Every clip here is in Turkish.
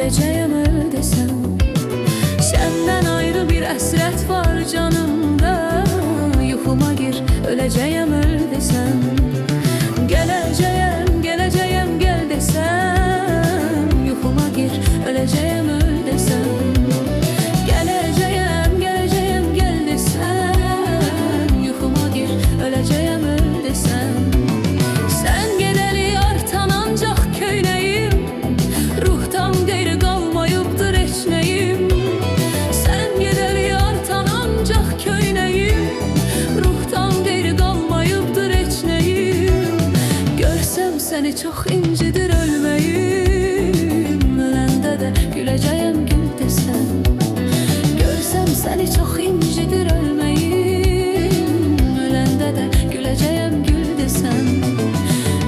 öleceğim öl desem. Senden ayrı bir hasret var canımda, yuhuma gir öleceğim öl desem. Geleceğim, geleceğim gel desem, yuhuma gir öleceğim öl desem. Geleceğim, geleceğim gel desem, yuhuma gir öleceğim öl desem. Sen gedeli artan ancak köyneyim, ruhtan gayrı kalmayıptır eşneyim. Sen gedeli artan ancak köyneyim, ruhtan gayrı kalmayıptır eşneyim. Görsem seni çok incidir ölmeyim, ölende de güleceğim gül desem. Görsem seni çok incidir ölmeyim, ölende de güleceğim gül desem.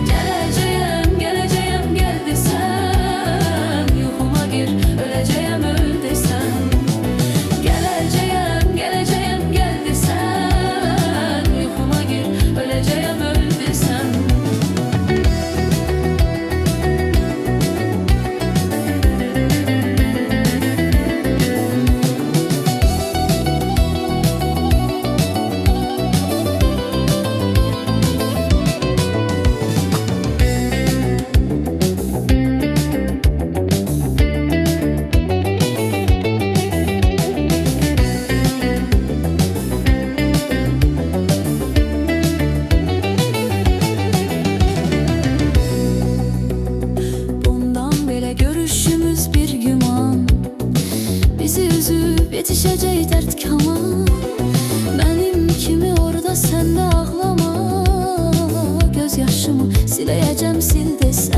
Geleceğim, geleceğim gel desem, yuhuma gir öleceğim öl desem. Geleceğim, geleceğim gel desem, yuhuma gir öleceğim öl desem. Görüşümüz bir güman, bizi üzüp yetişecek dert kaman. Benim kimi orada sende ağlama, gözyaşımı sileyeceğim sil desem.